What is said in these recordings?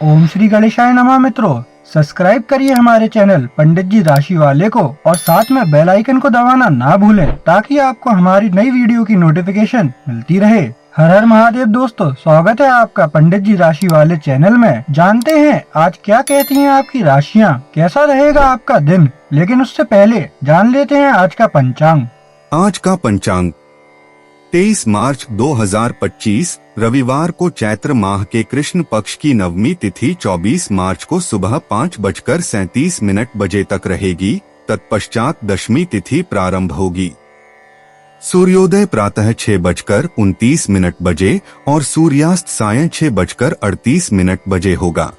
ओम श्री गणेशाय नमः। मित्रों, सब्सक्राइब करिए हमारे चैनल पंडित जी राशि वाले को और साथ में बेल आइकन को दबाना ना भूलें ताकि आपको हमारी नई वीडियो की नोटिफिकेशन मिलती रहे। हर हर महादेव दोस्तों, स्वागत है आपका पंडित जी राशि वाले चैनल में। जानते हैं आज क्या कहती हैं आपकी राशियां, कैसा रहेगा आपका दिन। लेकिन उससे पहले जान लेते हैं आज का पंचांग। आज का पंचांग 23 मार्च 2025 रविवार को चैत्र माह के कृष्ण पक्ष की नवमी तिथि 24 मार्च को सुबह 5:37 बजे तक रहेगी। तत्पश्चात दशमी तिथि प्रारंभ होगी। सूर्योदय प्रातः 6:29 बजे और सूर्यास्त सायं 6:38 बजे होगा।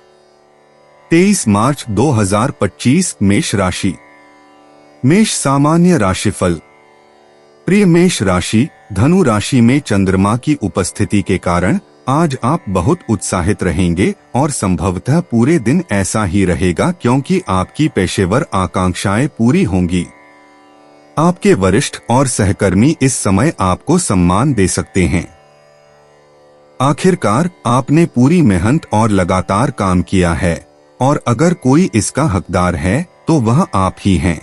23 मार्च 2025 मेष राशि। मेष सामान्य राशिफल। प्रिय मेष राशि, धनु राशि में चंद्रमा की उपस्थिति के कारण आज आप बहुत उत्साहित रहेंगे और संभवतः पूरे दिन ऐसा ही रहेगा क्योंकि आपकी पेशेवर आकांक्षाएं पूरी होंगी। आपके वरिष्ठ और सहकर्मी इस समय आपको सम्मान दे सकते हैं। आखिरकार आपने पूरी मेहनत और लगातार काम किया है और अगर कोई इसका हकदार है तो वह आप ही हैं।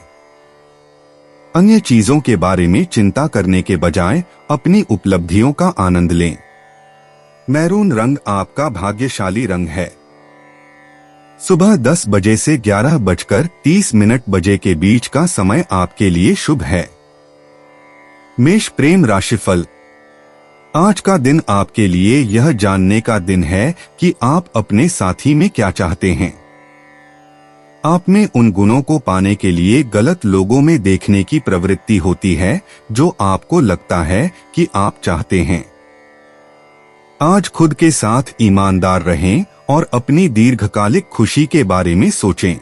अन्य चीजों के बारे में चिंता करने के बजाय अपनी उपलब्धियों का आनंद लें। मैरून रंग आपका भाग्यशाली रंग है। सुबह 10 बजे से 11:30 बजे के बीच का समय आपके लिए शुभ है। मेष प्रेम राशिफल। आज का दिन आपके लिए यह जानने का दिन है कि आप अपने साथी में क्या चाहते हैं। आप में उन गुणों को पाने के लिए गलत लोगों में देखने की प्रवृत्ति होती है जो आपको लगता है कि आप चाहते हैं। आज खुद के साथ ईमानदार रहें और अपनी दीर्घकालिक खुशी के बारे में सोचें।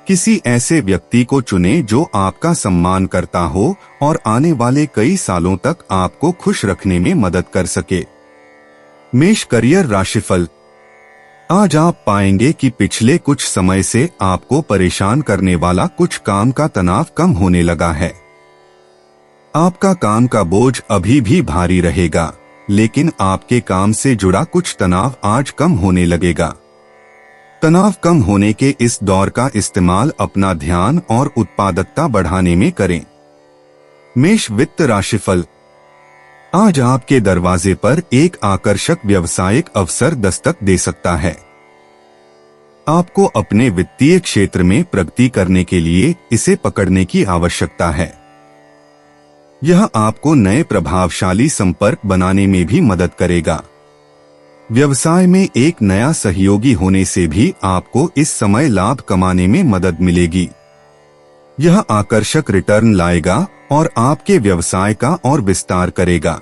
किसी ऐसे व्यक्ति को चुनें जो आपका सम्मान करता हो और आने वाले कई सालों तक आपको खुश रखने में मदद कर सके। मेष करियर राशिफल। आज आप पाएंगे कि पिछले कुछ समय से आपको परेशान करने वाला कुछ काम का तनाव कम होने लगा है। आपका काम का बोझ अभी भी भारी रहेगा, लेकिन आपके काम से जुड़ा कुछ तनाव आज कम होने लगेगा। तनाव कम होने के इस दौर का इस्तेमाल अपना ध्यान और उत्पादकता बढ़ाने में करें। मेष वित्त राशिफल। आज आपके दरवाजे पर एक आकर्षक व्यावसायिक अवसर दस्तक दे सकता है। आपको अपने वित्तीय क्षेत्र में प्रगति करने के लिए इसे पकड़ने की आवश्यकता है। यह आपको नए प्रभावशाली संपर्क बनाने में भी मदद करेगा। व्यवसाय में एक नया सहयोगी होने से भी आपको इस समय लाभ कमाने में मदद मिलेगी। यह आकर्षक रिटर्न लाएगा और आपके व्यवसाय का और विस्तार करेगा।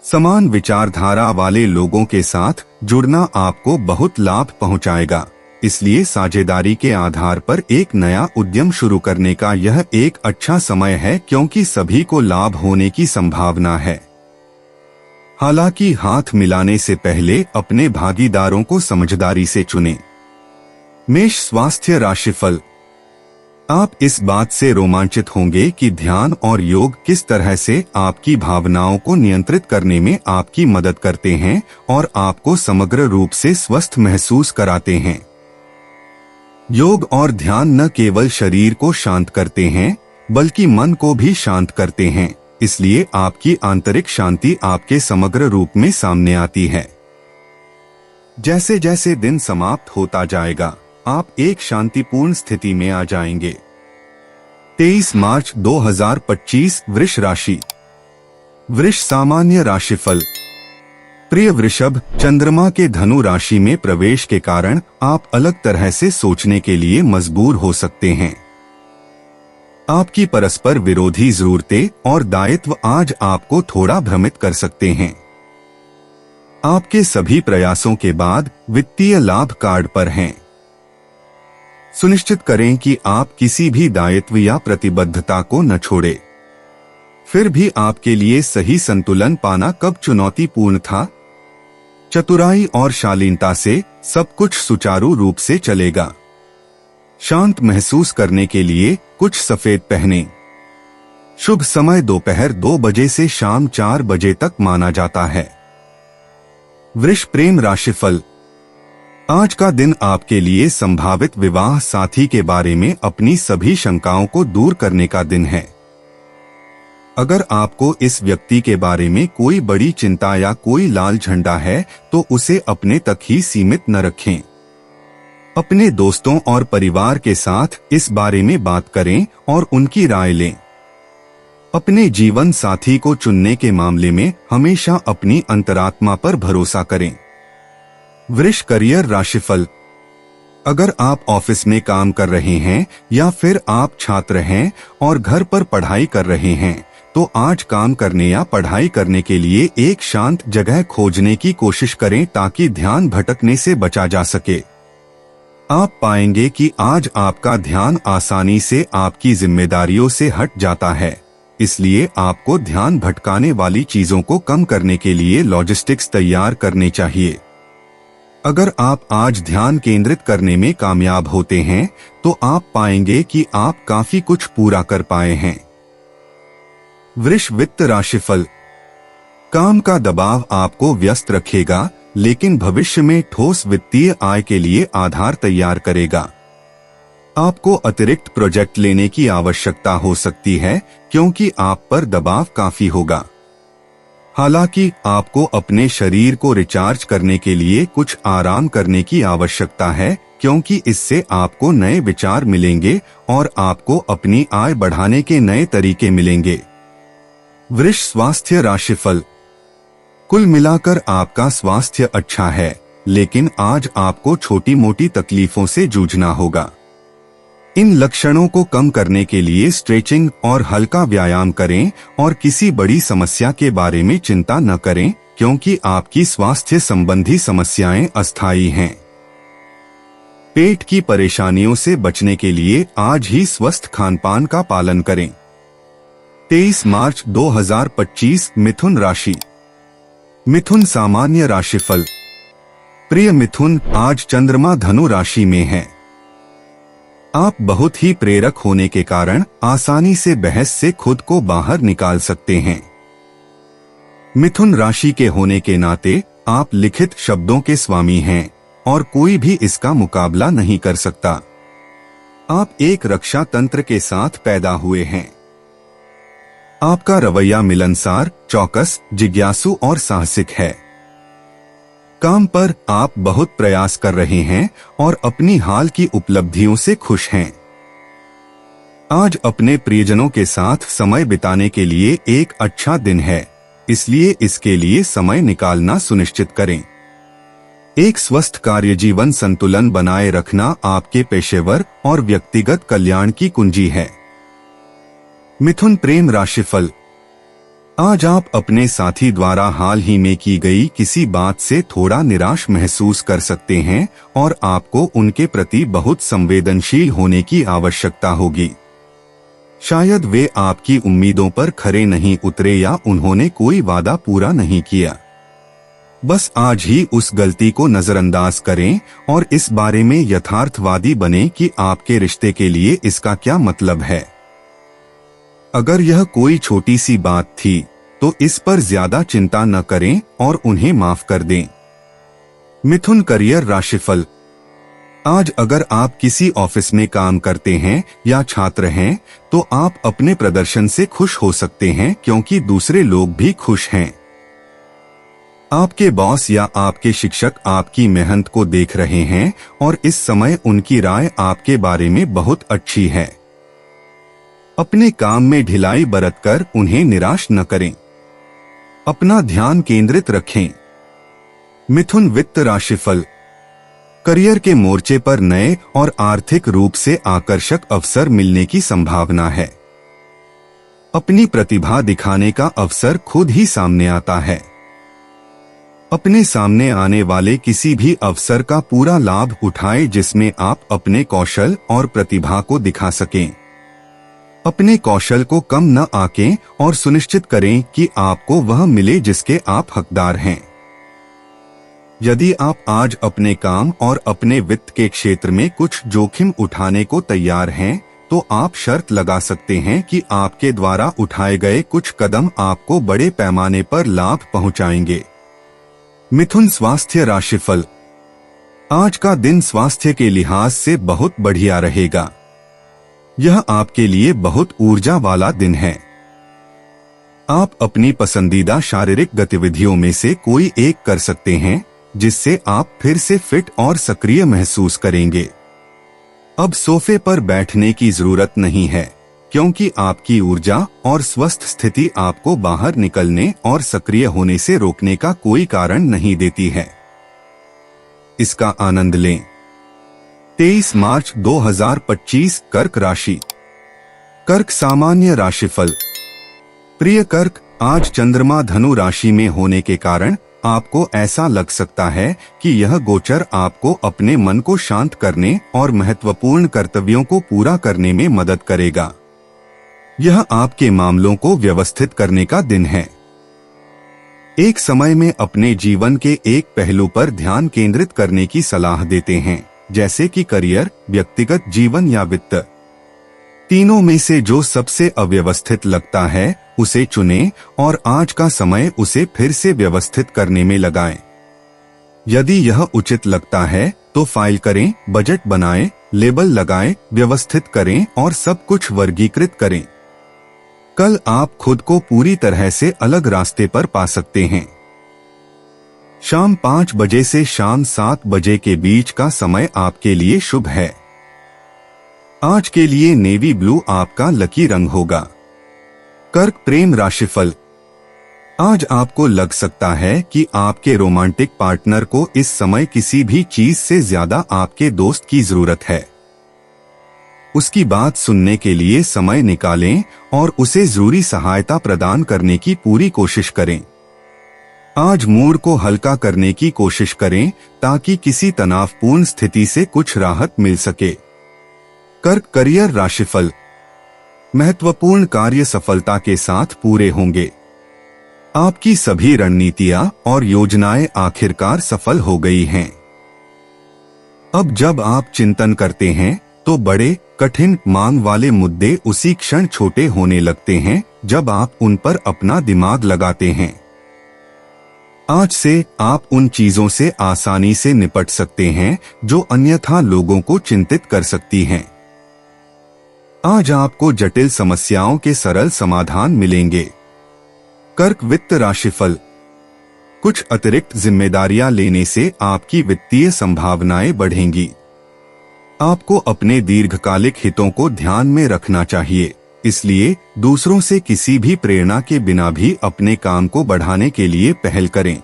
समान विचारधारा वाले लोगों के साथ जुड़ना आपको बहुत लाभ पहुंचाएगा, इसलिए साझेदारी के आधार पर एक नया उद्यम शुरू करने का यह एक अच्छा समय है क्योंकि सभी को लाभ होने की संभावना है। हालांकि हाथ मिलाने से पहले अपने भागीदारों को समझदारी से चुनें। मेष स्वास्थ्य राशिफल। आप इस बात से रोमांचित होंगे कि ध्यान और योग किस तरह से आपकी भावनाओं को नियंत्रित करने में आपकी मदद करते हैं और आपको समग्र रूप से स्वस्थ महसूस कराते हैं। योग और ध्यान न केवल शरीर को शांत करते हैं बल्कि मन को भी शांत करते हैं, इसलिए आपकी आंतरिक शांति आपके समग्र रूप में सामने आती है। जैसे जैसे दिन समाप्त होता जाएगा आप एक शांतिपूर्ण स्थिति में आ जाएंगे। 23 मार्च 2025 वृष राशि। वृष सामान्य राशिफल। प्रिय वृषभ, चंद्रमा के धनु राशि में प्रवेश के कारण आप अलग तरह से सोचने के लिए मजबूर हो सकते हैं। आपकी परस्पर विरोधी जरूरतें और दायित्व आज आपको थोड़ा भ्रमित कर सकते हैं। आपके सभी प्रयासों के बाद वित्तीय लाभ कार्ड पर हैं। सुनिश्चित करें कि आप किसी भी दायित्व या प्रतिबद्धता को न छोड़ें। फिर भी आपके लिए सही संतुलन पाना कब चुनौतीपूर्ण था। चतुराई और शालीनता से सब कुछ सुचारू रूप से चलेगा। शांत महसूस करने के लिए कुछ सफेद पहनें। शुभ समय दोपहर 2 बजे से शाम 4 बजे तक माना जाता है। वृष प्रेम राशिफल। आज का दिन आपके लिए संभावित विवाह साथी के बारे में अपनी सभी शंकाओं को दूर करने का दिन है। अगर आपको इस व्यक्ति के बारे में कोई बड़ी चिंता या कोई लाल झंडा है तो उसे अपने तक ही सीमित न रखें। अपने दोस्तों और परिवार के साथ इस बारे में बात करें और उनकी राय लें। अपने जीवन साथी को चुनने के मामले में हमेशा अपनी अंतरात्मा पर भरोसा करें। वृष करियर राशिफल। अगर आप ऑफिस में काम कर रहे हैं या फिर आप छात्र हैं और घर पर पढ़ाई कर रहे हैं तो आज काम करने या पढ़ाई करने के लिए एक शांत जगह खोजने की कोशिश करें ताकि ध्यान भटकने से बचा जा सके। आप पाएंगे कि आज आपका ध्यान आसानी से आपकी जिम्मेदारियों से हट जाता है, इसलिए आपको ध्यान भटकाने वाली चीजों को कम करने के लिए लॉजिस्टिक्स तैयार करने चाहिए। अगर आप आज ध्यान केंद्रित करने में कामयाब होते हैं तो आप पाएंगे कि आप काफी कुछ पूरा कर पाए हैं। वृष वित्त राशिफल। काम का दबाव आपको व्यस्त रखेगा, लेकिन भविष्य में ठोस वित्तीय आय के लिए आधार तैयार करेगा। आपको अतिरिक्त प्रोजेक्ट लेने की आवश्यकता हो सकती है क्योंकि आप पर दबाव काफी होगा। हालांकि आपको अपने शरीर को रिचार्ज करने के लिए कुछ आराम करने की आवश्यकता है क्योंकि इससे आपको नए विचार मिलेंगे और आपको अपनी आय बढ़ाने के नए तरीके मिलेंगे। वृष स्वास्थ्य राशिफल। कुल मिलाकर आपका स्वास्थ्य अच्छा है, लेकिन आज आपको छोटी मोटी तकलीफों से जूझना होगा। इन लक्षणों को कम करने के लिए स्ट्रेचिंग और हल्का व्यायाम करें और किसी बड़ी समस्या के बारे में चिंता न करें क्योंकि आपकी स्वास्थ्य संबंधी समस्याएं अस्थायी हैं। पेट की परेशानियों से बचने के लिए आज ही स्वस्थ खानपान का पालन करें। 23 मार्च 2025 मिथुन राशि। मिथुन सामान्य राशिफल। प्रिय मिथुन, आज चंद्रमा धनु राशि में है। आप बहुत ही प्रेरक होने के कारण आसानी से बहस से खुद को बाहर निकाल सकते हैं। मिथुन राशि के होने के नाते आप लिखित शब्दों के स्वामी हैं और कोई भी इसका मुकाबला नहीं कर सकता। आप एक रक्षा तंत्र के साथ पैदा हुए हैं। आपका रवैया मिलनसार, चौकस, जिज्ञासु और साहसिक है। काम पर आप बहुत प्रयास कर रहे हैं और अपनी हाल की उपलब्धियों से खुश हैं। आज अपने प्रियजनों के साथ समय बिताने के लिए एक अच्छा दिन है, इसलिए इसके लिए समय निकालना सुनिश्चित करें। एक स्वस्थ कार्य जीवन संतुलन बनाए रखना आपके पेशेवर और व्यक्तिगत कल्याण की कुंजी है। मिथुन प्रेम राशिफल। आज आप अपने साथी द्वारा हाल ही में की गई किसी बात से थोड़ा निराश महसूस कर सकते हैं और आपको उनके प्रति बहुत संवेदनशील होने की आवश्यकता होगी। शायद वे आपकी उम्मीदों पर खरे नहीं उतरे या उन्होंने कोई वादा पूरा नहीं किया। बस आज ही उस गलती को नजरअंदाज करें और इस बारे में यथार्थवादी बने कि आपके रिश्ते के लिए इसका क्या मतलब है। अगर यह कोई छोटी सी बात थी तो इस पर ज्यादा चिंता न करें और उन्हें माफ कर दें। मिथुन करियर राशिफल। आज अगर आप किसी ऑफिस में काम करते हैं या छात्र हैं तो आप अपने प्रदर्शन से खुश हो सकते हैं क्योंकि दूसरे लोग भी खुश हैं। आपके बॉस या आपके शिक्षक आपकी मेहनत को देख रहे हैं और इस समय उनकी राय आपके बारे में बहुत अच्छी है। अपने काम में ढिलाई बरतकर उन्हें निराश न करें। अपना ध्यान केंद्रित रखें। मिथुन वित्त राशिफल। करियर के मोर्चे पर नए और आर्थिक रूप से आकर्षक अवसर मिलने की संभावना है। अपनी प्रतिभा दिखाने का अवसर खुद ही सामने आता है। अपने सामने आने वाले किसी भी अवसर का पूरा लाभ उठाएं जिसमें आप अपने कौशल और प्रतिभा को दिखा सकें। अपने कौशल को कम न आंकें और सुनिश्चित करें कि आपको वह मिले जिसके आप हकदार हैं। यदि आप आज अपने काम और अपने वित्त के क्षेत्र में कुछ जोखिम उठाने को तैयार हैं, तो आप शर्त लगा सकते हैं कि आपके द्वारा उठाए गए कुछ कदम आपको बड़े पैमाने पर लाभ पहुंचाएंगे। मिथुन स्वास्थ्य राशिफल। आज का दिन स्वास्थ्य के लिहाज से बहुत बढ़िया रहेगा। यह आपके लिए बहुत ऊर्जा वाला दिन है। आप अपनी पसंदीदा शारीरिक गतिविधियों में से कोई एक कर सकते हैं, जिससे आप फिर से फिट और सक्रिय महसूस करेंगे। अब सोफे पर बैठने की जरूरत नहीं है, क्योंकि आपकी ऊर्जा और स्वस्थ स्थिति आपको बाहर निकलने और सक्रिय होने से रोकने का कोई कारण नहीं देती है। इसका आनंद लें। 23 मार्च 2025 कर्क राशि। कर्क सामान्य राशिफल। प्रिय कर्क, आज चंद्रमा धनु राशि में होने के कारण आपको ऐसा लग सकता है कि यह गोचर आपको अपने मन को शांत करने और महत्वपूर्ण कर्तव्यों को पूरा करने में मदद करेगा। यह आपके मामलों को व्यवस्थित करने का दिन है। एक समय में अपने जीवन के एक पहलू पर ध्यान केंद्रित करने की सलाह देते हैं, जैसे कि करियर, व्यक्तिगत जीवन या वित्त। तीनों में से जो सबसे अव्यवस्थित लगता है उसे चुनें और आज का समय उसे फिर से व्यवस्थित करने में लगाएं। यदि यह उचित लगता है तो फाइल करें, बजट बनाएं, लेबल लगाएं, व्यवस्थित करें और सब कुछ वर्गीकृत करें। कल आप खुद को पूरी तरह से अलग रास्ते पर पा सकते हैं। शाम 5 बजे से शाम 7 बजे के बीच का समय आपके लिए शुभ है। आज के लिए नेवी ब्लू आपका लकी रंग होगा। कर्क प्रेम राशिफल। आज आपको लग सकता है कि आपके रोमांटिक पार्टनर को इस समय किसी भी चीज से ज्यादा आपके दोस्त की जरूरत है। उसकी बात सुनने के लिए समय निकालें और उसे जरूरी सहायता प्रदान करने की पूरी कोशिश करें। आज मूड को हल्का करने की कोशिश करें ताकि किसी तनावपूर्ण स्थिति से कुछ राहत मिल सके। कर्क करियर राशिफल। महत्वपूर्ण कार्य सफलता के साथ पूरे होंगे। आपकी सभी रणनीतियां और योजनाएं आखिरकार सफल हो गई हैं। अब जब आप चिंतन करते हैं तो बड़े कठिन मांग वाले मुद्दे उसी क्षण छोटे होने लगते हैं जब आप उन पर अपना दिमाग लगाते हैं। आज से आप उन चीजों से आसानी से निपट सकते हैं जो अन्यथा लोगों को चिंतित कर सकती हैं। आज आपको जटिल समस्याओं के सरल समाधान मिलेंगे। कर्क वित्त राशिफल। कुछ अतिरिक्त जिम्मेदारियां लेने से आपकी वित्तीय संभावनाएं बढ़ेंगी। आपको अपने दीर्घकालिक हितों को ध्यान में रखना चाहिए, इसलिए दूसरों से किसी भी प्रेरणा के बिना भी अपने काम को बढ़ाने के लिए पहल करें।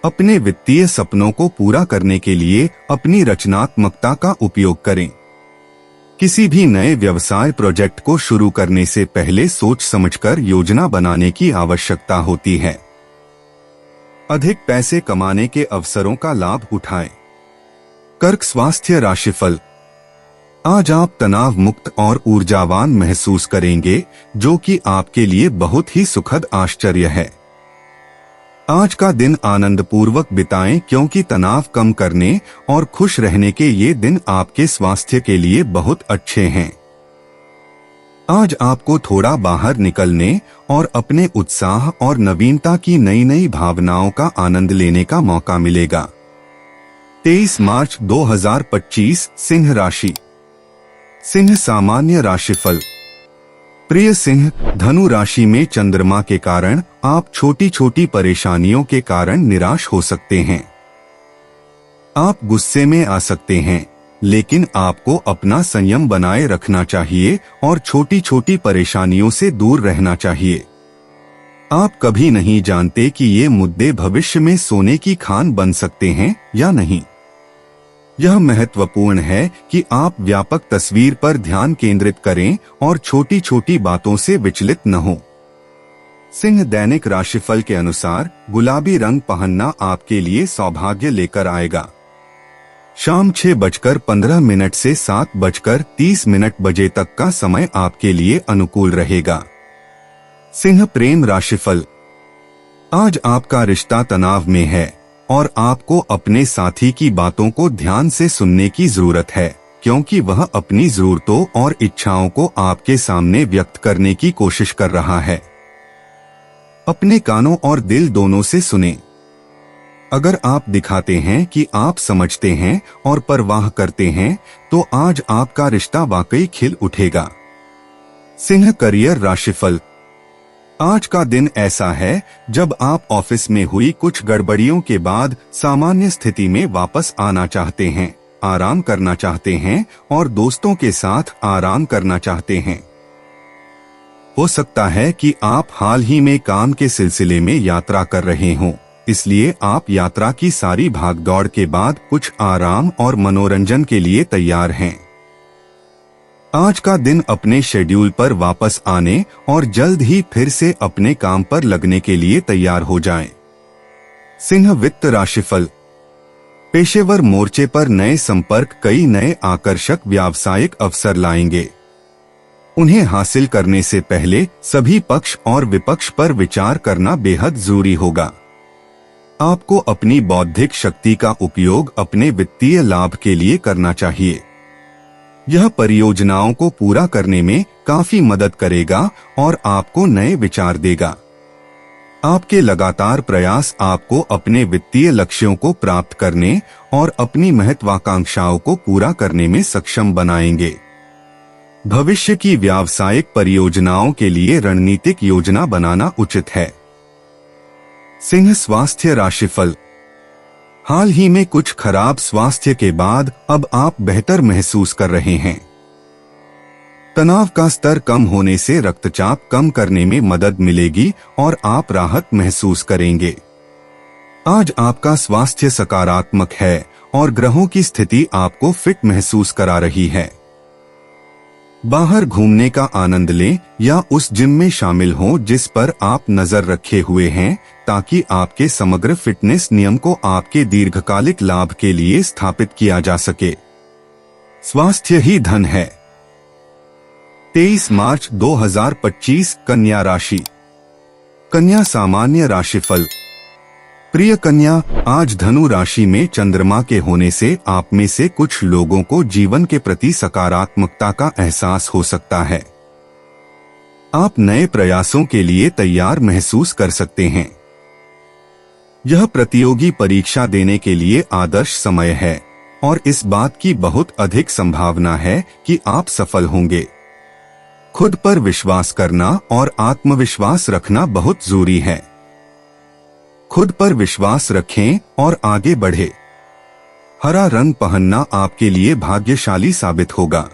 अपने वित्तीय सपनों को पूरा करने के लिए अपनी रचनात्मकता का उपयोग करें। किसी भी नए व्यवसाय प्रोजेक्ट को शुरू करने से पहले सोच समझकर योजना बनाने की आवश्यकता होती है। अधिक पैसे कमाने के अवसरों का लाभ उठाएं। कर्क स्वास्थ्य राशिफल। आज आप तनाव मुक्त और ऊर्जावान महसूस करेंगे, जो कि आपके लिए बहुत ही सुखद आश्चर्य है। आज का दिन आनंदपूर्वक बिताएं, क्योंकि तनाव कम करने और खुश रहने के ये दिन आपके स्वास्थ्य के लिए बहुत अच्छे हैं। आज आपको थोड़ा बाहर निकलने और अपने उत्साह और नवीनता की नई नई भावनाओं का आनंद लेने का मौका मिलेगा। 23 मार्च 2025 सिंह राशि। सिंह सामान्य राशिफल। प्रिय सिंह, धनु राशि में चंद्रमा के कारण आप छोटी छोटी परेशानियों के कारण निराश हो सकते हैं। आप गुस्से में आ सकते हैं, लेकिन आपको अपना संयम बनाए रखना चाहिए और छोटी छोटी परेशानियों से दूर रहना चाहिए। आप कभी नहीं जानते कि ये मुद्दे भविष्य में सोने की खान बन सकते हैं या नहीं। यह महत्वपूर्ण है कि आप व्यापक तस्वीर पर ध्यान केंद्रित करें और छोटी छोटी बातों से विचलित न हो। सिंह दैनिक राशिफल के अनुसार गुलाबी रंग पहनना आपके लिए सौभाग्य लेकर आएगा। शाम 6:15 से 7:30 बजे तक का समय आपके लिए अनुकूल रहेगा। सिंह प्रेम राशिफल। आज आपका रिश्ता तनाव में है और आपको अपने साथी की बातों को ध्यान से सुनने की जरूरत है, क्योंकि वह अपनी जरूरतों और इच्छाओं को आपके सामने व्यक्त करने की कोशिश कर रहा है। अपने कानों और दिल दोनों से सुनें। अगर आप दिखाते हैं कि आप समझते हैं और परवाह करते हैं, तो आज आपका रिश्ता वाकई खिल उठेगा। सिंह करियर राशिफल। आज का दिन ऐसा है जब आप ऑफिस में हुई कुछ गड़बड़ियों के बाद सामान्य स्थिति में वापस आना चाहते हैं, आराम करना चाहते हैं और दोस्तों के साथ आराम करना चाहते हैं। हो सकता है कि आप हाल ही में काम के सिलसिले में यात्रा कर रहे हों, इसलिए आप यात्रा की सारी भागदौड़ के बाद कुछ आराम और मनोरंजन के लिए तैयार हैं। आज का दिन अपने शेड्यूल पर वापस आने और जल्द ही फिर से अपने काम पर लगने के लिए तैयार हो जाएं। सिंह वित्त राशिफल। पेशेवर मोर्चे पर नए संपर्क कई नए आकर्षक व्यावसायिक अवसर लाएंगे। उन्हें हासिल करने से पहले सभी पक्ष और विपक्ष पर विचार करना बेहद जरूरी होगा। आपको अपनी बौद्धिक शक्ति का उपयोग अपने वित्तीय लाभ के लिए करना चाहिए। यह परियोजनाओं को पूरा करने में काफी मदद करेगा और आपको नए विचार देगा। आपके लगातार प्रयास आपको अपने वित्तीय लक्ष्यों को प्राप्त करने और अपनी महत्वाकांक्षाओं को पूरा करने में सक्षम बनाएंगे। भविष्य की व्यावसायिक परियोजनाओं के लिए रणनीतिक योजना बनाना उचित है। सिंह स्वास्थ्य राशिफल। हाल ही में कुछ खराब स्वास्थ्य के बाद अब आप बेहतर महसूस कर रहे हैं। तनाव का स्तर कम होने से रक्तचाप कम करने में मदद मिलेगी और आप राहत महसूस करेंगे। आज आपका स्वास्थ्य सकारात्मक है और ग्रहों की स्थिति आपको फिट महसूस करा रही है। बाहर घूमने का आनंद लें या उस जिम में शामिल हों जिस पर आप नजर रखे हुए हैं, ताकि आपके समग्र फिटनेस नियम को आपके दीर्घकालिक लाभ के लिए स्थापित किया जा सके। स्वास्थ्य ही धन है। 23 मार्च 2025 कन्या राशि। कन्या सामान्य राशिफल। प्रिय कन्या, आज धनु राशि में चंद्रमा के होने से आप में से कुछ लोगों को जीवन के प्रति सकारात्मकता का एहसास हो सकता है। आप नए प्रयासों के लिए तैयार महसूस कर सकते हैं। यह प्रतियोगी परीक्षा देने के लिए आदर्श समय है और इस बात की बहुत अधिक संभावना है कि आप सफल होंगे। खुद पर विश्वास करना और आत्मविश्वास रखना बहुत जरूरी है। खुद पर विश्वास रखें और आगे बढ़े। हरा रंग पहनना आपके लिए भाग्यशाली साबित होगा।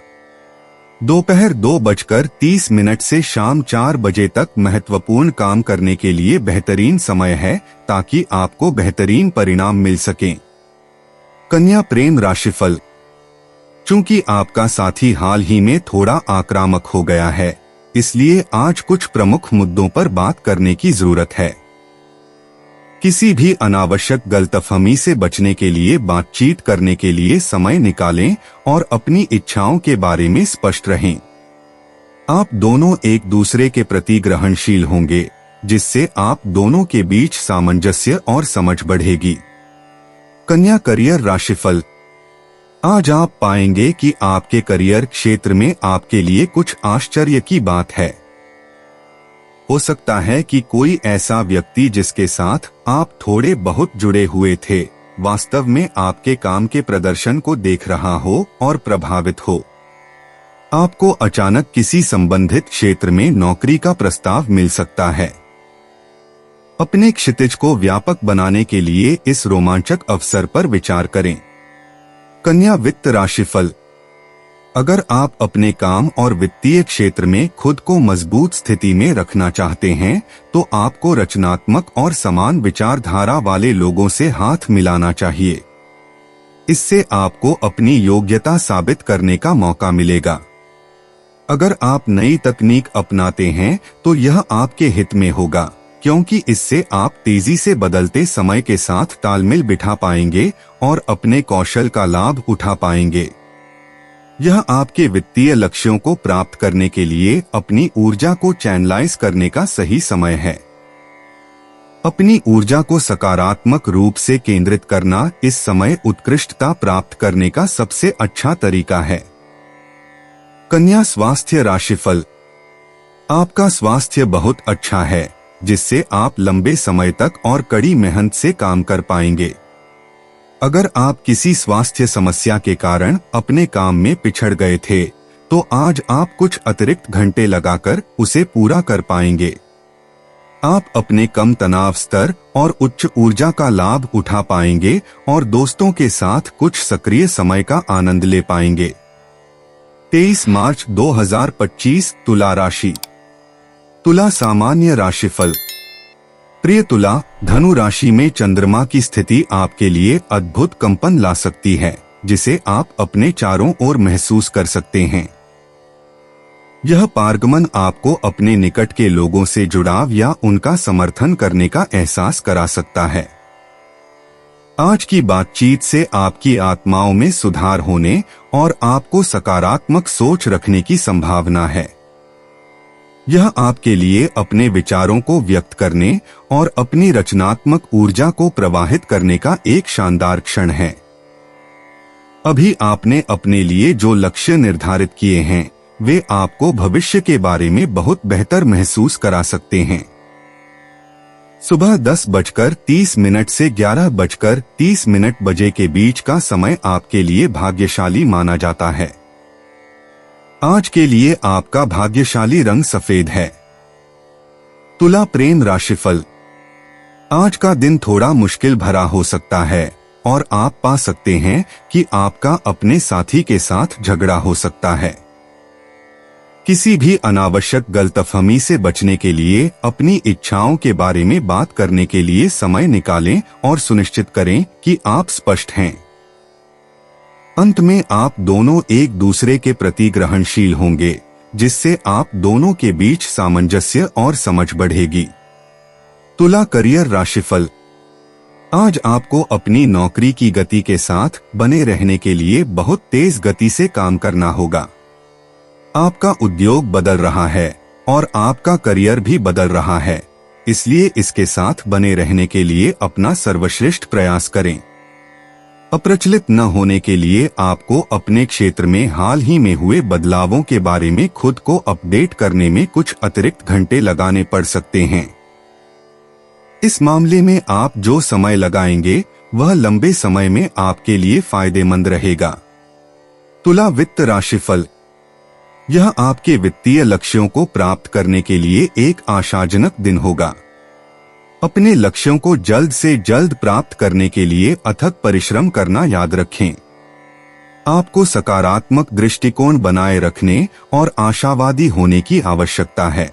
दोपहर 2:30 से शाम 4 बजे तक महत्वपूर्ण काम करने के लिए बेहतरीन समय है, ताकि आपको बेहतरीन परिणाम मिल सकें। कन्या प्रेम राशिफल। चूंकि आपका साथी हाल ही में थोड़ा आक्रामक हो गया है, इसलिए आज कुछ प्रमुख मुद्दों पर बात करने की जरूरत है। किसी भी अनावश्यक गलतफहमी से बचने के लिए बातचीत करने के लिए समय निकालें और अपनी इच्छाओं के बारे में स्पष्ट रहें। आप दोनों एक दूसरे के प्रति ग्रहणशील होंगे, जिससे आप दोनों के बीच सामंजस्य और समझ बढ़ेगी। कन्या करियर राशिफल। आज आप पाएंगे कि आपके करियर क्षेत्र में आपके लिए कुछ आश्चर्य की बात है। हो सकता है कि कोई ऐसा व्यक्ति जिसके साथ आप थोड़े बहुत जुड़े हुए थे, वास्तव में आपके काम के प्रदर्शन को देख रहा हो और प्रभावित हो। आपको अचानक किसी संबंधित क्षेत्र में नौकरी का प्रस्ताव मिल सकता है। अपने क्षितिज को व्यापक बनाने के लिए इस रोमांचक अवसर पर विचार करें। कन्या वित्त राशिफल। अगर आप अपने काम और वित्तीय क्षेत्र में खुद को मजबूत स्थिति में रखना चाहते हैं, तो आपको रचनात्मक और समान विचारधारा वाले लोगों से हाथ मिलाना चाहिए। इससे आपको अपनी योग्यता साबित करने का मौका मिलेगा। अगर आप नई तकनीक अपनाते हैं तो यह आपके हित में होगा, क्योंकि इससे आप तेजी से बदलते समय के साथ तालमेल बिठा पाएंगे और अपने कौशल का लाभ उठा पाएंगे। यह आपके वित्तीय लक्ष्यों को प्राप्त करने के लिए अपनी ऊर्जा को चैनलाइज करने का सही समय है। अपनी ऊर्जा को सकारात्मक रूप से केंद्रित करना इस समय उत्कृष्टता प्राप्त करने का सबसे अच्छा तरीका है। कन्या स्वास्थ्य राशिफल। आपका स्वास्थ्य बहुत अच्छा है, जिससे आप लंबे समय तक और कड़ी मेहनत से काम कर पाएंगे। अगर आप किसी स्वास्थ्य समस्या के कारण अपने काम में पिछड़ गए थे, तो आज आप कुछ अतिरिक्त घंटे लगाकर उसे पूरा कर पाएंगे। आप अपने कम तनाव स्तर और उच्च ऊर्जा का लाभ उठा पाएंगे और दोस्तों के साथ कुछ सक्रिय समय का आनंद ले पाएंगे। 23 मार्च 2025 तुला राशि। तुला सामान्य राशिफल। प्रिय तुला, धनु राशि में चंद्रमा की स्थिति आपके लिए अद्भुत कंपन ला सकती है, जिसे आप अपने चारों ओर महसूस कर सकते हैं। यह पारगमन आपको अपने निकट के लोगों से जुड़ाव या उनका समर्थन करने का एहसास करा सकता है। आज की बातचीत से आपकी आत्माओं में सुधार होने और आपको सकारात्मक सोच रखने की संभावना है। यह आपके लिए अपने विचारों को व्यक्त करने और अपनी रचनात्मक ऊर्जा को प्रवाहित करने का एक शानदार क्षण है। अभी आपने अपने लिए जो लक्ष्य निर्धारित किए हैं, वे आपको भविष्य के बारे में बहुत बेहतर महसूस करा सकते हैं। सुबह 10:30 से 11:30 बजे के बीच का समय आपके लिए भाग्यशाली माना जाता है। आज के लिए आपका भाग्यशाली रंग सफेद है। तुला प्रेम राशिफल। आज का दिन थोड़ा मुश्किल भरा हो सकता है और आप पा सकते हैं कि आपका अपने साथी के साथ झगड़ा हो सकता है। किसी भी अनावश्यक गलतफहमी से बचने के लिए अपनी इच्छाओं के बारे में बात करने के लिए समय निकालें और सुनिश्चित करें कि आप स्पष्ट हैं। अंत में आप दोनों एक दूसरे के प्रति ग्रहणशील होंगे, जिससे आप दोनों के बीच सामंजस्य और समझ बढ़ेगी। तुला करियर राशिफल। आज आपको अपनी नौकरी की गति के साथ बने रहने के लिए बहुत तेज गति से काम करना होगा। आपका उद्योग बदल रहा है और आपका करियर भी बदल रहा है, इसलिए इसके साथ बने रहने के लिए अपना सर्वश्रेष्ठ प्रयास करें। अप्रचलित न होने के लिए आपको अपने क्षेत्र में हाल ही में हुए बदलावों के बारे में खुद को अपडेट करने में कुछ अतिरिक्त घंटे लगाने पड़ सकते हैं। इस मामले में आप जो समय लगाएंगे, वह लंबे समय में आपके लिए फायदेमंद रहेगा। तुला वित्त राशिफल। यह आपके वित्तीय लक्ष्यों को प्राप्त करने के लिए एक आशाजनक दिन होगा। अपने लक्ष्यों को जल्द से जल्द प्राप्त करने के लिए अथक परिश्रम करना याद रखें। आपको सकारात्मक दृष्टिकोण बनाए रखने और आशावादी होने की आवश्यकता है।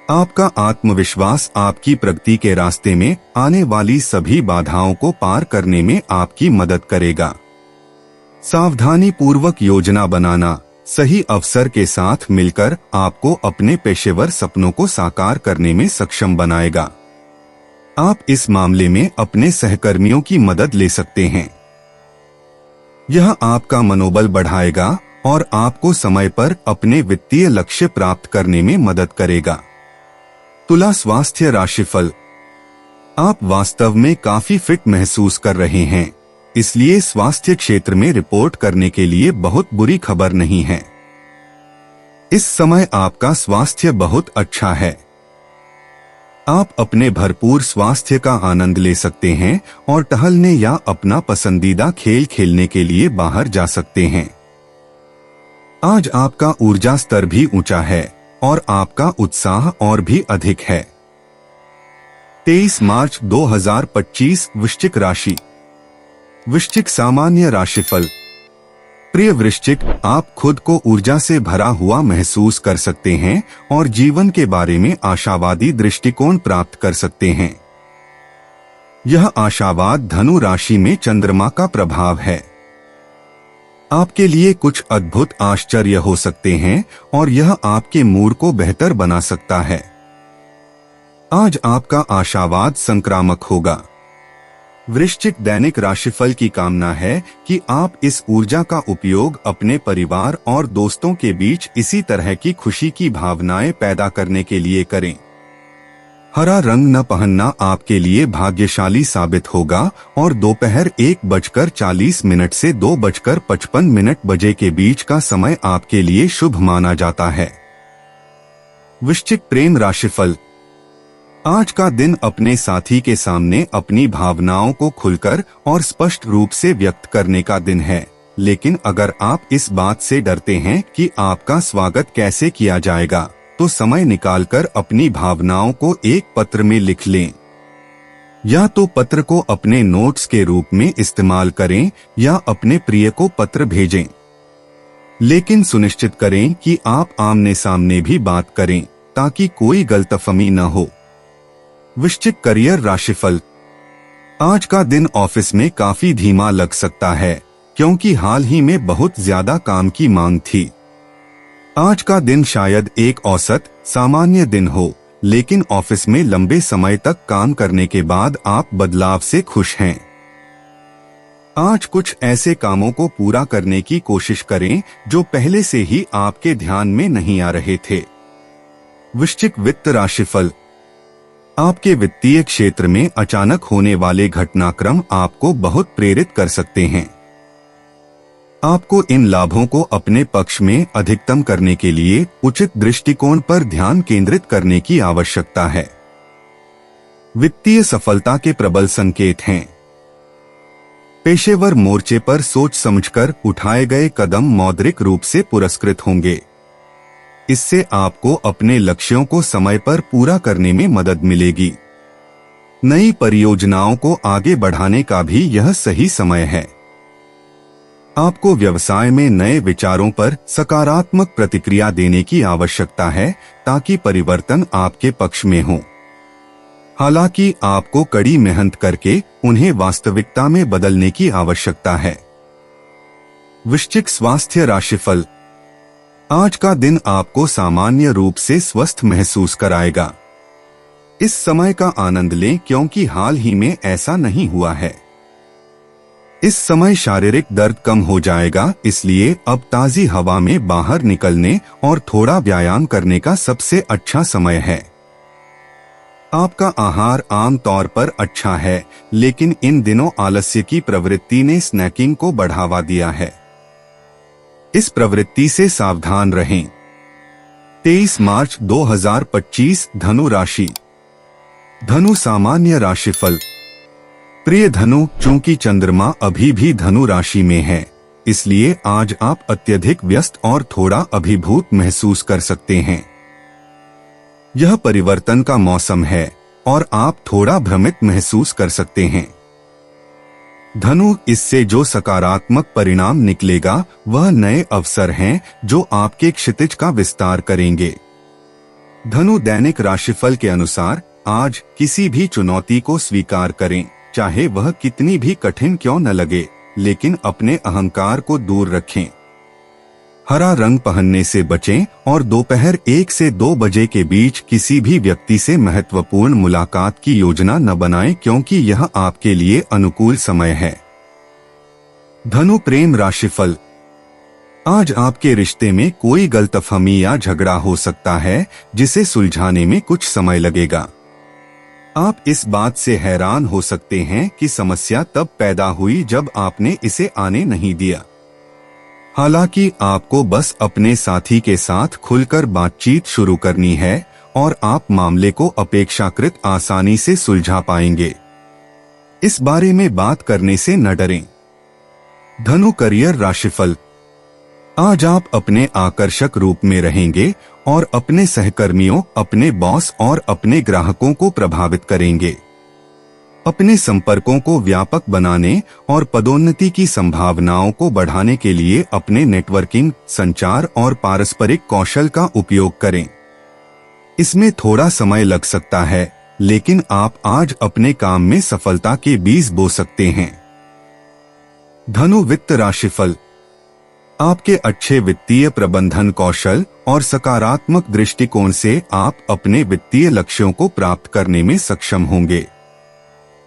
आपका आत्मविश्वास आपकी प्रगति के रास्ते में आने वाली सभी बाधाओं को पार करने में आपकी मदद करेगा। सावधानी पूर्वक योजना बनाना सही अवसर के साथ मिलकर आपको अपने पेशेवर सपनों को साकार करने में सक्षम बनाएगा। आप इस मामले में अपने सहकर्मियों की मदद ले सकते हैं। यह आपका मनोबल बढ़ाएगा और आपको समय पर अपने वित्तीय लक्ष्य प्राप्त करने में मदद करेगा। तुला स्वास्थ्य राशिफल। आप वास्तव में काफी फिट महसूस कर रहे हैं, इसलिए स्वास्थ्य क्षेत्र में रिपोर्ट करने के लिए बहुत बुरी खबर नहीं है। इस समय आपका स्वास्थ्य बहुत अच्छा है। आप अपने भरपूर स्वास्थ्य का आनंद ले सकते हैं और टहलने या अपना पसंदीदा खेल खेलने के लिए बाहर जा सकते हैं। आज आपका ऊर्जा स्तर भी ऊंचा है और आपका उत्साह और भी अधिक है। 23 मार्च 2025 वृश्चिक राशि। वृश्चिक सामान्य राशिफल। प्रिय वृश्चिक, आप खुद को ऊर्जा से भरा हुआ महसूस कर सकते हैं और जीवन के बारे में आशावादी दृष्टिकोण प्राप्त कर सकते हैं। यह आशावाद धनु राशि में चंद्रमा का प्रभाव है। आपके लिए कुछ अद्भुत आश्चर्य हो सकते हैं और यह आपके मूड को बेहतर बना सकता है। आज आपका आशावाद संक्रामक होगा। वृश्चिक दैनिक राशिफल की कामना है कि आप इस ऊर्जा का उपयोग अपने परिवार और दोस्तों के बीच इसी तरह की खुशी की भावनाएं पैदा करने के लिए करें। हरा रंग न पहनना आपके लिए भाग्यशाली साबित होगा और दोपहर 1:40 से 2:55 बजे के बीच का समय आपके लिए शुभ माना जाता है। वृश्चिक प्रेम राशिफल। आज का दिन अपने साथी के सामने अपनी भावनाओं को खुलकर और स्पष्ट रूप से व्यक्त करने का दिन है, लेकिन अगर आप इस बात से डरते हैं कि आपका स्वागत कैसे किया जाएगा, तो समय निकालकर अपनी भावनाओं को एक पत्र में लिख लें। या तो पत्र को अपने नोट्स के रूप में इस्तेमाल करें या अपने प्रिय को पत्र भेजें, लेकिन सुनिश्चित करें कि आप आमने सामने भी बात करें ताकि कोई गलतफहमी न हो। वृश्चिक करियर राशिफल। आज का दिन ऑफिस में काफी धीमा लग सकता है क्योंकि हाल ही में बहुत ज्यादा काम की मांग थी। आज का दिन शायद एक औसत सामान्य दिन हो, लेकिन ऑफिस में लंबे समय तक काम करने के बाद आप बदलाव से खुश हैं। आज कुछ ऐसे कामों को पूरा करने की कोशिश करें जो पहले से ही आपके ध्यान में नहीं आ रहे थे। वृश्चिक वित्त राशिफल। आपके वित्तीय क्षेत्र में अचानक होने वाले घटनाक्रम आपको बहुत प्रेरित कर सकते हैं। आपको इन लाभों को अपने पक्ष में अधिकतम करने के लिए उचित दृष्टिकोण पर ध्यान केंद्रित करने की आवश्यकता है। वित्तीय सफलता के प्रबल संकेत हैं। पेशेवर मोर्चे पर सोच समझकर उठाए गए कदम मौद्रिक रूप से पुरस्कृत होंगे। इससे आपको अपने लक्ष्यों को समय पर पूरा करने में मदद मिलेगी। नई परियोजनाओं को आगे बढ़ाने का भी यह सही समय है। आपको व्यवसाय में नए विचारों पर सकारात्मक प्रतिक्रिया देने की आवश्यकता है ताकि परिवर्तन आपके पक्ष में हो। हालांकि आपको कड़ी मेहनत करके उन्हें वास्तविकता में बदलने की आवश्यकता है। वृश्चिक स्वास्थ्य राशिफल। आज का दिन आपको सामान्य रूप से स्वस्थ महसूस कराएगा। इस समय का आनंद लें क्योंकि हाल ही में ऐसा नहीं हुआ है। इस समय शारीरिक दर्द कम हो जाएगा, इसलिए अब ताजी हवा में बाहर निकलने और थोड़ा व्यायाम करने का सबसे अच्छा समय है। आपका आहार आम तौर पर अच्छा है, लेकिन इन दिनों आलस्य की प्रवृत्ति ने स्नैकिंग को बढ़ावा दिया है। इस प्रवृत्ति से सावधान रहें। 23 मार्च 2025 धनु राशि। धनु सामान्य राशिफल। प्रिय धनु, चूंकि चंद्रमा अभी भी धनु राशि में है, इसलिए आज आप अत्यधिक व्यस्त और थोड़ा अभिभूत महसूस कर सकते हैं। यह परिवर्तन का मौसम है और आप थोड़ा भ्रमित महसूस कर सकते हैं। धनु, इससे जो सकारात्मक परिणाम निकलेगा वह नए अवसर हैं जो आपके क्षितिज का विस्तार करेंगे। धनु दैनिक राशिफल के अनुसार आज किसी भी चुनौती को स्वीकार करें, चाहे वह कितनी भी कठिन क्यों न लगे, लेकिन अपने अहंकार को दूर रखें। हरा रंग पहनने से बचें और दोपहर 1 से 2 बजे के बीच किसी भी व्यक्ति से महत्वपूर्ण मुलाकात की योजना न बनाएं क्योंकि यह आपके लिए अनुकूल समय है। धनु प्रेम राशिफल। आज आपके रिश्ते में कोई गलतफहमी या झगड़ा हो सकता है जिसे सुलझाने में कुछ समय लगेगा। आप इस बात से हैरान हो सकते हैं कि समस्या तब पैदा हुई जब आपने इसे आने नहीं दिया। हालांकि आपको बस अपने साथी के साथ खुलकर बातचीत शुरू करनी है और आप मामले को अपेक्षाकृत आसानी से सुलझा पाएंगे। इस बारे में बात करने से न डरें। धनु करियर राशिफल। आज आप अपने आकर्षक रूप में रहेंगे और अपने सहकर्मियों, अपने बॉस और अपने ग्राहकों को प्रभावित करेंगे। अपने संपर्कों को व्यापक बनाने और पदोन्नति की संभावनाओं को बढ़ाने के लिए अपने नेटवर्किंग, संचार और पारस्परिक कौशल का उपयोग करें। इसमें थोड़ा समय लग सकता है, लेकिन आप आज अपने काम में सफलता के बीज बो सकते हैं। धनु वित्त राशिफल। आपके अच्छे वित्तीय प्रबंधन कौशल और सकारात्मक दृष्टिकोण से आप अपने वित्तीय लक्ष्यों को प्राप्त करने में सक्षम होंगे।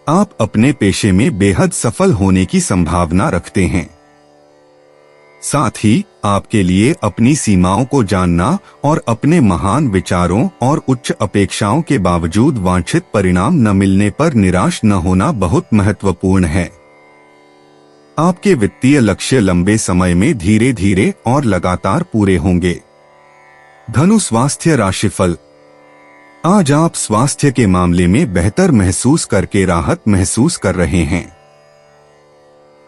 आप अपने पेशे में बेहद सफल होने की संभावना रखते हैं। साथ ही आपके लिए अपनी सीमाओं को जानना और अपने महान विचारों और उच्च अपेक्षाओं के बावजूद वांछित परिणाम न मिलने पर निराश न होना बहुत महत्वपूर्ण है। आपके वित्तीय लक्ष्य लंबे समय में धीरे धीरे और लगातार पूरे होंगे। धनु स्वास्थ्य राशिफल। आज आप स्वास्थ्य के मामले में बेहतर महसूस करके राहत महसूस कर रहे हैं।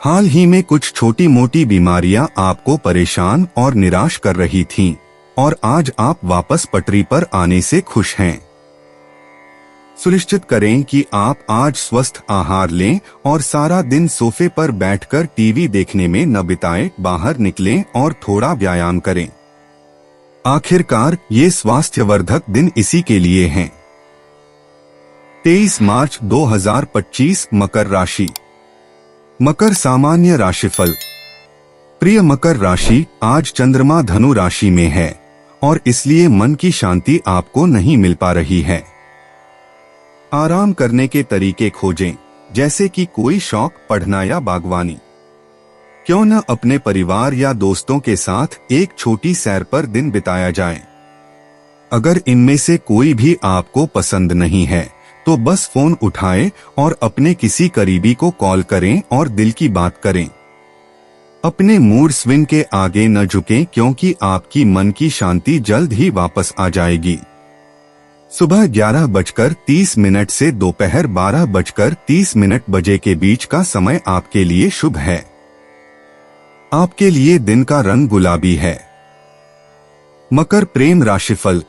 हाल ही में कुछ छोटी मोटी बीमारियां आपको परेशान और निराश कर रही थीं, और आज आप वापस पटरी पर आने से खुश हैं। सुनिश्चित करें कि आप आज स्वस्थ आहार लें और सारा दिन सोफे पर बैठकर टीवी देखने में न बिताएं, बाहर निकलें और थोड़ा व्यायाम करें। आखिरकार ये स्वास्थ्यवर्धक दिन इसी के लिए हैं। 23 मार्च 2025 मकर राशि। मकर सामान्य राशिफल। प्रिय मकर राशि, आज चंद्रमा धनु राशि में है और इसलिए मन की शांति आपको नहीं मिल पा रही है। आराम करने के तरीके खोजें, जैसे कि कोई शौक, पढ़ना या बागवानी। क्यों न अपने परिवार या दोस्तों के साथ एक छोटी सैर पर दिन बिताया जाए। अगर इनमें से कोई भी आपको पसंद नहीं है तो बस फोन उठाएं और अपने किसी करीबी को कॉल करें और दिल की बात करें। अपने मूड स्विंग के आगे न झुकें, क्योंकि आपकी मन की शांति जल्द ही वापस आ जाएगी। सुबह 11:30 से दोपहर 12:30 बजे के बीच का समय आपके लिए शुभ है। आपके लिए दिन का रंग गुलाबी है। मकर प्रेम राशिफल।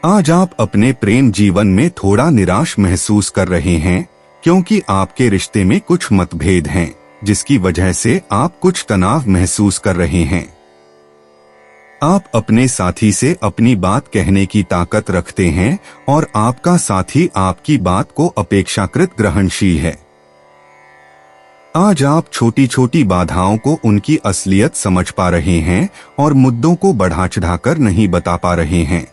आज आप अपने प्रेम जीवन में थोड़ा निराश महसूस कर रहे हैं, क्योंकि आपके रिश्ते में कुछ मतभेद हैं, जिसकी वजह से आप कुछ तनाव महसूस कर रहे हैं। आप अपने साथी से अपनी बात कहने की ताकत रखते हैं और आपका साथी आपकी बात को अपेक्षाकृत ग्रहणशील है। आज आप छोटी छोटी बाधाओं को उनकी असलियत समझ पा रहे हैं और मुद्दों को बढ़ा चढ़ाकर नहीं बता पा रहे हैं।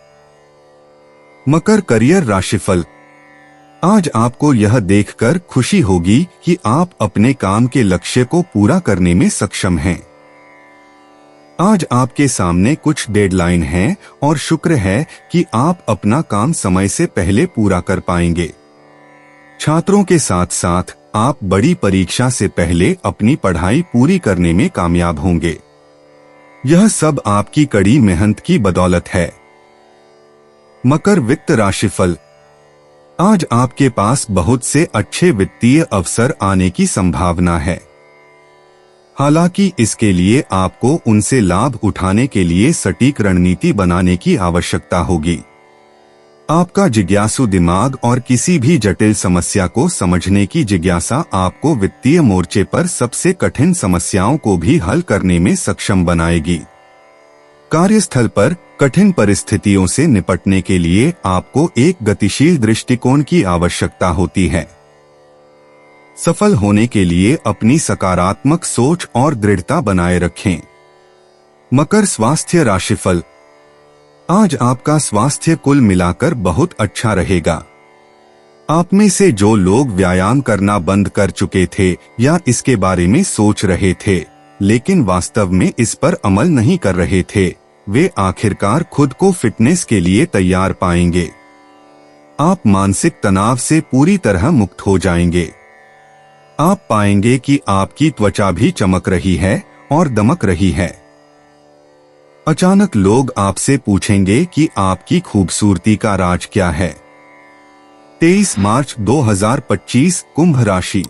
मकर करियर राशिफल। आज आपको यह देखकर खुशी होगी कि आप अपने काम के लक्ष्य को पूरा करने में सक्षम हैं। आज आपके सामने कुछ डेडलाइन है और शुक्र है कि आप अपना काम समय से पहले पूरा कर पाएंगे। छात्रों के साथ साथ आप बड़ी परीक्षा से पहले अपनी पढ़ाई पूरी करने में कामयाब होंगे। यह सब आपकी कड़ी मेहनत की बदौलत है। मकर वित्त राशिफल। आज आपके पास बहुत से अच्छे वित्तीय अवसर आने की संभावना है। हालांकि इसके लिए आपको उनसे लाभ उठाने के लिए सटीक रणनीति बनाने की आवश्यकता होगी। आपका जिज्ञासु दिमाग और किसी भी जटिल समस्या को समझने की जिज्ञासा आपको वित्तीय मोर्चे पर सबसे कठिन समस्याओं को भी हल करने में सक्षम बनाएगी। कार्यस्थल पर कठिन परिस्थितियों से निपटने के लिए आपको एक गतिशील दृष्टिकोण की आवश्यकता होती है। सफल होने के लिए अपनी सकारात्मक सोच और दृढ़ता बनाए रखें। मकर स्वास्थ्य राशिफल। आज आपका स्वास्थ्य कुल मिलाकर बहुत अच्छा रहेगा। आप में से जो लोग व्यायाम करना बंद कर चुके थे या इसके बारे में सोच रहे थे लेकिन वास्तव में इस पर अमल नहीं कर रहे थे, वे आखिरकार खुद को फिटनेस के लिए तैयार पाएंगे। आप मानसिक तनाव से पूरी तरह मुक्त हो जाएंगे। आप पाएंगे कि आपकी त्वचा भी चमक रही है और दमक रही है। अचानक लोग आपसे पूछेंगे कि आपकी खूबसूरती का राज क्या है। 23 मार्च 2025 कुंभ राशि।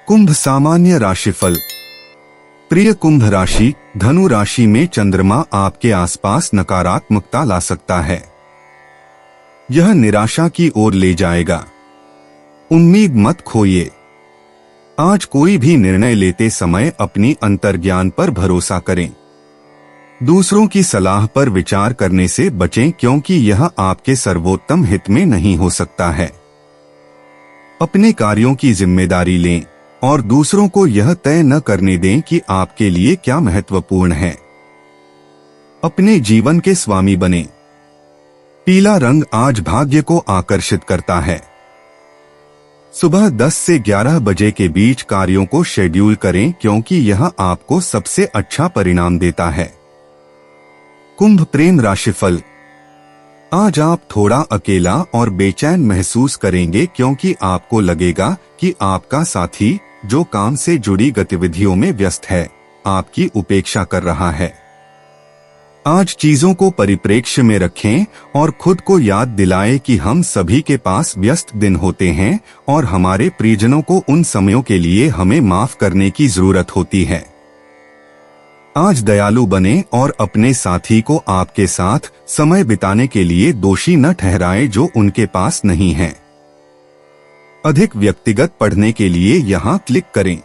कुंभ सामान्य राशिफल। प्रिय कुंभ राशि, धनु राशि में चंद्रमा आपके आसपास नकारात्मकता ला सकता है। यह निराशा की ओर ले जाएगा। उम्मीद मत खोइए। आज कोई भी निर्णय लेते समय अपनी अंतर्ज्ञान पर भरोसा करें। दूसरों की सलाह पर विचार करने से बचें, क्योंकि यह आपके सर्वोत्तम हित में नहीं हो सकता है। अपने कार्यों की जिम्मेदारी लें और दूसरों को यह तय न करने दें कि आपके लिए क्या महत्वपूर्ण है। अपने जीवन के स्वामी बनें। पीला रंग आज भाग्य को आकर्षित करता है। सुबह 10 से 11 बजे के बीच कार्यों को शेड्यूल करें, क्योंकि यह आपको सबसे अच्छा परिणाम देता है। कुंभ प्रेम राशिफल। आज आप थोड़ा अकेला और बेचैन महसूस करेंगे, क्योंकि आपको लगेगा कि आपका साथी, जो काम से जुड़ी गतिविधियों में व्यस्त है, आपकी उपेक्षा कर रहा है। आज चीजों को परिप्रेक्ष्य में रखें और खुद को याद दिलाएं कि हम सभी के पास व्यस्त दिन होते हैं और हमारे प्रियजनों को उन समयों के लिए हमें माफ करने की जरूरत होती है। आज दयालु बने और अपने साथी को आपके साथ समय बिताने के लिए दोषी न ठहराएं जो उनके पास नहीं है। अधिक व्यक्तिगत पढ़ने के लिए यहाँ क्लिक करें।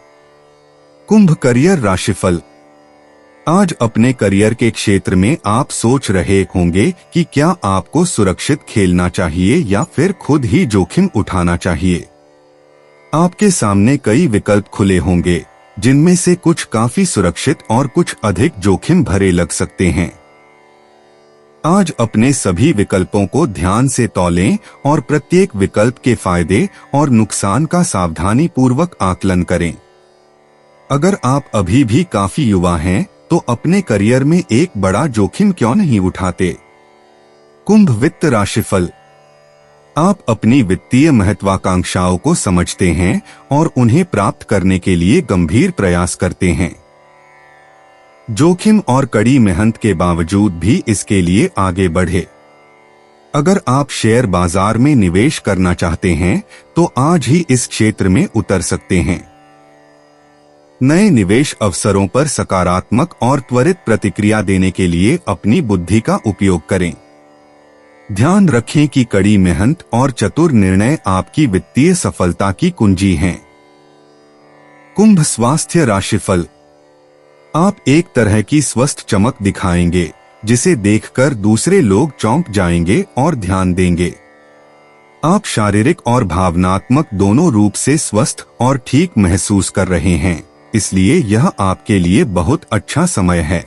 कुंभ करियर राशिफल। आज अपने करियर के क्षेत्र में आप सोच रहे होंगे कि क्या आपको सुरक्षित खेलना चाहिए या फिर खुद ही जोखिम उठाना चाहिए। आपके सामने कई विकल्प खुले होंगे, जिनमें से कुछ काफी सुरक्षित और कुछ अधिक जोखिम भरे लग सकते हैं। आज अपने सभी विकल्पों को ध्यान से तौलें और प्रत्येक विकल्प के फायदे और नुकसान का सावधानी पूर्वक आकलन करें। अगर आप अभी भी काफी युवा हैं, तो अपने करियर में एक बड़ा जोखिम क्यों नहीं उठाते। कुंभ वित्त राशिफल। आप अपनी वित्तीय महत्वाकांक्षाओं को समझते हैं और उन्हें प्राप्त करने के लिए गंभीर प्रयास करते हैं। जोखिम और कड़ी मेहनत के बावजूद भी इसके लिए आगे बढ़े। अगर आप शेयर बाजार में निवेश करना चाहते हैं, तो आज ही इस क्षेत्र में उतर सकते हैं। नए निवेश अवसरों पर सकारात्मक और त्वरित प्रतिक्रिया देने के लिए अपनी बुद्धि का उपयोग करें। ध्यान रखें कि कड़ी मेहनत और चतुर निर्णय आपकी वित्तीय सफलता की कुंजी हैं। कुंभ स्वास्थ्य राशिफल। आप एक तरह की स्वस्थ चमक दिखाएंगे, जिसे देखकर दूसरे लोग चौंक जाएंगे और ध्यान देंगे। आप शारीरिक और भावनात्मक दोनों रूप से स्वस्थ और ठीक महसूस कर रहे हैं, इसलिए यह आपके लिए बहुत अच्छा समय है।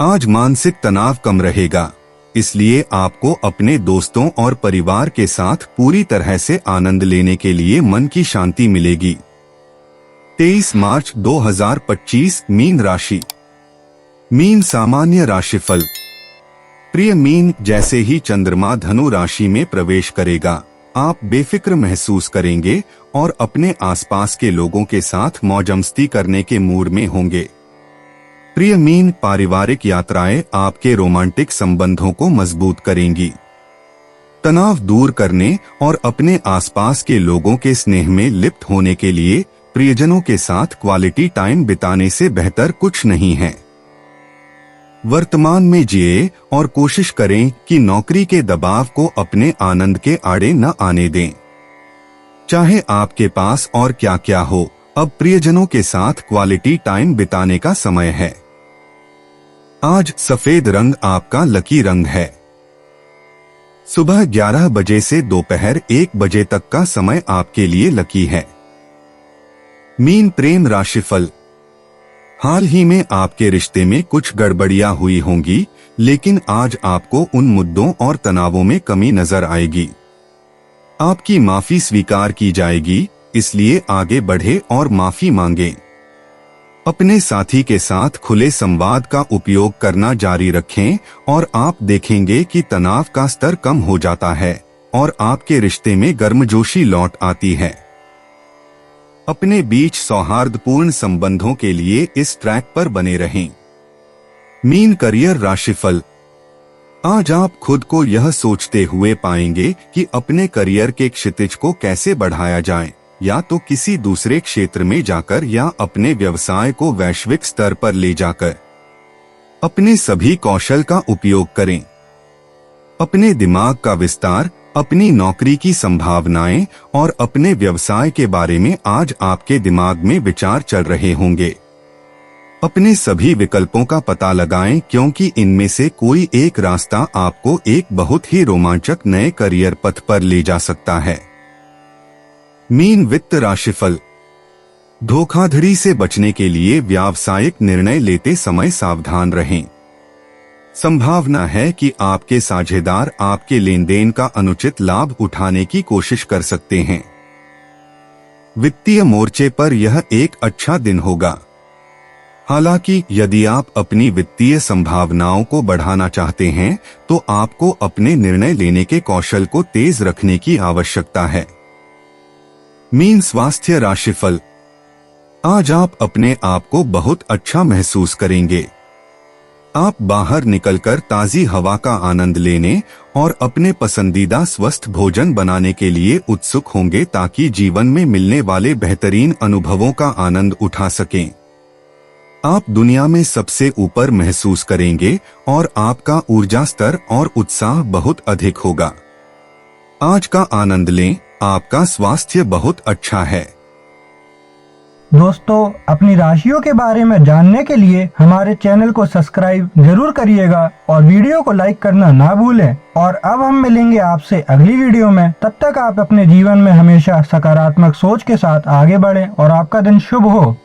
आज मानसिक तनाव कम रहेगा, इसलिए आपको अपने दोस्तों और परिवार के साथ पूरी तरह से आनंद लेने के लिए मन की शांति मिलेगी। 23 मार्च 2025 मीन राशि। मीन सामान्य राशिफल। प्रिय मीन, जैसे ही चंद्रमा धनु राशि में प्रवेश करेगा, आप बेफिक्र महसूस करेंगे और अपने आसपास के लोगों के साथ मौजमस्ती करने के मूड में होंगे। प्रिय मीन, पारिवारिक यात्राएं आपके रोमांटिक संबंधों को मजबूत करेंगी। तनाव दूर करने और अपने आसपास के लोगों के स्नेह में लिप्त होने के लिए प्रियजनों के साथ क्वालिटी टाइम बिताने से बेहतर कुछ नहीं है। वर्तमान में जिए और कोशिश करें कि नौकरी के दबाव को अपने आनंद के आड़े न आने दें। चाहे आपके पास और क्या क्या हो, अब प्रियजनों के साथ क्वालिटी टाइम बिताने का समय है। आज सफेद रंग आपका लकी रंग है। सुबह 11 बजे से दोपहर 1 बजे तक का समय आपके लिए लकी है। मीन प्रेम राशिफल। हाल ही में आपके रिश्ते में कुछ गड़बड़ियां हुई होंगी, लेकिन आज आपको उन मुद्दों और तनावों में कमी नजर आएगी। आपकी माफी स्वीकार की जाएगी, इसलिए आगे बढ़े और माफी मांगें। अपने साथी के साथ खुले संवाद का उपयोग करना जारी रखें और आप देखेंगे कि तनाव का स्तर कम हो जाता है और आपके रिश्ते में गर्मजोशी लौट आती है। अपने बीच सौहार्दपूर्ण संबंधों के लिए इस ट्रैक पर बने रहें। मीन करियर राशिफल। आज आप खुद को यह सोचते हुए पाएंगे कि अपने करियर के क्षितिज को कैसे बढ़ाया जाए, या तो किसी दूसरे क्षेत्र में जाकर या अपने व्यवसाय को वैश्विक स्तर पर ले जाकर। अपने सभी कौशल का उपयोग करें। अपने दिमाग का विस्तार, अपनी नौकरी की संभावनाएं और अपने व्यवसाय के बारे में आज आपके दिमाग में विचार चल रहे होंगे। अपने सभी विकल्पों का पता लगाएं, क्योंकि इनमें से कोई एक रास्ता आपको एक बहुत ही रोमांचक नए करियर पथ पर ले जा सकता है। मीन वित्त राशिफल। धोखाधड़ी से बचने के लिए व्यावसायिक निर्णय लेते समय सावधान रहें। संभावना है कि आपके साझेदार आपके लेन देन का अनुचित लाभ उठाने की कोशिश कर सकते हैं। वित्तीय मोर्चे पर यह एक अच्छा दिन होगा। हालांकि यदि आप अपनी वित्तीय संभावनाओं को बढ़ाना चाहते हैं, तो आपको अपने निर्णय लेने के कौशल को तेज रखने की आवश्यकता है। मीन स्वास्थ्य राशिफल। आज आप अपने आप को बहुत अच्छा महसूस करेंगे। आप बाहर निकलकर ताजी हवा का आनंद लेने और अपने पसंदीदा स्वस्थ भोजन बनाने के लिए उत्सुक होंगे ताकि जीवन में मिलने वाले बेहतरीन अनुभवों का आनंद उठा सकें। आप दुनिया में सबसे ऊपर महसूस करेंगे और आपका ऊर्जा स्तर और उत्साह बहुत अधिक होगा। आज का आनंद लें, आपका स्वास्थ्य बहुत अच्छा है। दोस्तों, अपनी राशियों के बारे में जानने के लिए हमारे चैनल को सब्सक्राइब जरूर करिएगा और वीडियो को लाइक करना ना भूलें। और अब हम मिलेंगे आपसे अगली वीडियो में। तब तक आप अपने जीवन में हमेशा सकारात्मक सोच के साथ आगे बढ़ें और आपका दिन शुभ हो।